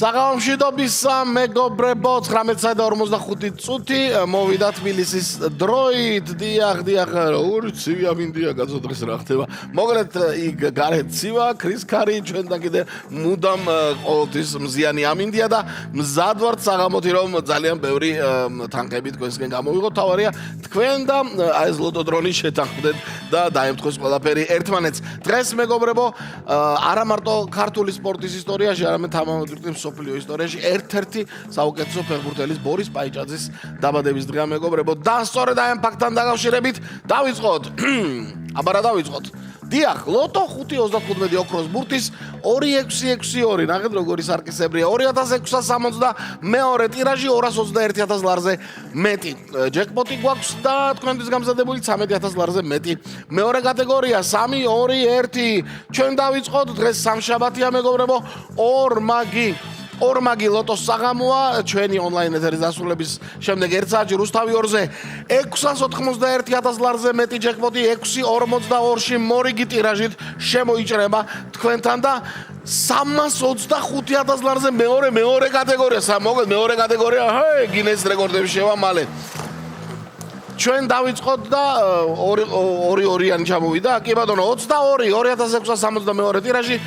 საღამოშიდობის მეგობრებო 19:45 წუთი მოვიდა თბილისის დროით დიახ ორი ცივია მინდია გაწოდდეს რა ხდება მოგლეთ იქ გარეთ ცივა ქრის ქარი ჩვენთან კიდე მუდამ ყოველთვის მზიანი ამინდია და მზად ვართ საღამოთი რომ ძალიან ბევრი თანხები თქვენსკენ გამოვიღოთ თავარია თქვენ და აი ეს ლოტო დრონი შეთანხმდეთ და დაემთხოს ყველაფერი ერთმანეთს დღეს მეგობრებო არა მარტო ქართული სპორტის ისტორიაში არამედ თამამოძვრთის სოფლიო ისტორიაში ერთ-ერთი საუკეთესო ფეხბურთელის ბორის პაიჭაძის დაბადების დღეა მეგობრებო და სწორედ აი ამ ფაქტთან დაკავშირებით დავიწყოთ აბა რა დავიწყოთ დიახ ლოტო 5.35 ოქროს ბურთის 2.662 ნახეთ როგორი სარკისებრია 2662 ტირაჟი 221000 ლარზე მეტი ჯეკპოტი გვაქვს და თქვენთვის გამზადებული 13000 ლარზე მეტი მეორე კატეგორია 3-2-1 ჩვენ დავიწყოთ დღეს სამშაბათია მეგობრებო ორმაგი ლოტოს საღამოა ჩვენი ონლაინ ეთერის დასრულების შემდეგ 1 საათში რუსთავი 2-ზე 691000 ლარზე მეტი ჯეკპოტი 6.42-ში მორიგი ტირაჟით შემოიჭრება თქვენთან და 325000 ლარზე მეორე კატეგორია მოგეთ მეორე კატეგორია გინეს რეკორდები შევა მალე ჩვენ დავიწყოთ და 2-2-იანი ჩამოვიდა კი ბატონო 22 2662 ტირაჟი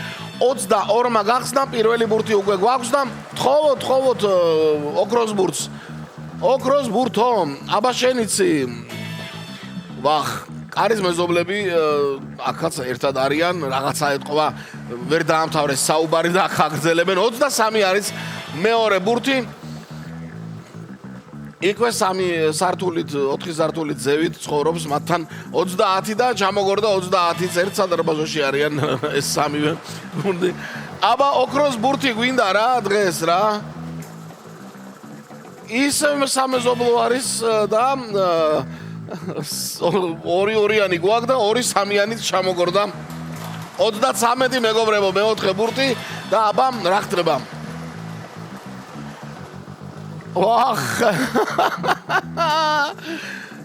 22-მა გახსნა პირველი ბურთი უკვე გვაქვს და თხოვოთ ოქროს ბურთო აბა შენიცი ვახ კარის მეზობლები აქაც ერთად არიან რაღაცა ეთყვა ვერ დაამთავრეს საუბარი და აქ აგრძელებენ 23 არის მეორე ბურთი იქვე 3 სართულით 4 სართულით ზევით ცხოვრობს მათთან 30 და ჩამოგორდა 30-იც ერთ სადარბაზოში არიან ეს სამივე გუნდი აბა ოქროს ბურთი გვინდა რა დღეს რა ისევ სამეზობლო არის და 2-2-იანი გვაქვს და 2-3-იანიც ჩამოგორდა 33 მეგობრებო მეოთხე ბურთი და აბა რა ხდება ვახ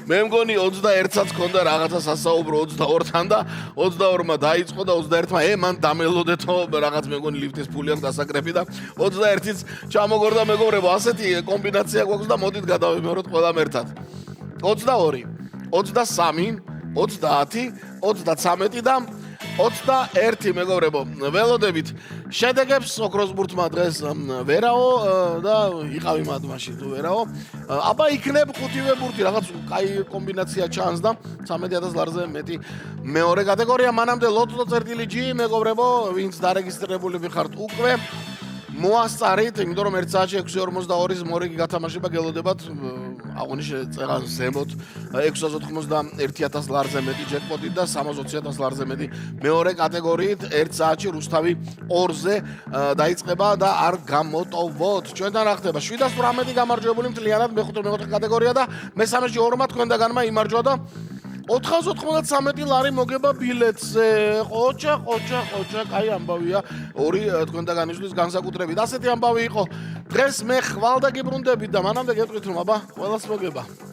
მე მგონი 21-საც ქონდა რაღაცა სასაუბრო 22-თან და 22-მა დაიწყო და 21-მა მან დამელოდეთო რაღაც მე მგონი ლიფტის ფული აქვს დასაკრეფი და 21-იც ჩამოგორდა მეგობრებო ასეთი კომბინაცია გვაქვს და მოდით გადავიმეოროთ ყველამ ერთად 22 23 30 33 და 21 მეგობრებო ველოდებით შედეგებს ოქროს ბურთმა დღეს ვერაო და იყავი მადმაში თუ ვერაო აბა იქნებ 5-ვე ბურთი რაღაც კაი კომბინაცია ჩანს და 13000 ლარზე მეტი მეორე კატეგორია მანამდე ლოტო წერტილი G მეგობრებო ვინც დარეგისტრირებული ხართ უკვე მოასწარით იმიტომ რომ 1 საათში 6.42-ის მორიგი გათამაშება გელოდებათ აღნიშნე წერან ზემოთ 691000 ლარზე მეტი ჯეკპოტი და 320000 ლარზე მეტი მეორე კატეგორიით 1 საათში რუსთავი 2-ზე დაიწყება და არ გამოტოვოთ ჩვენთან რა ხდება 718 გამარჯვებული მთლიანად მეხუთე კატეგორია და მესამეში 2-მა თქვენდაგანმა იმარჯვა და 493 ლარი მოგება ბილეთზე. ყოჭა, კაი ამბავია. ორი თქვენდაგანიშნვის განსაკუთრებით. ასეთი ამბავი იყო. დღეს მე ხვალ და გიბრუნდებით და მანამდე გეტყვით რომ აბა ყველას მოგება.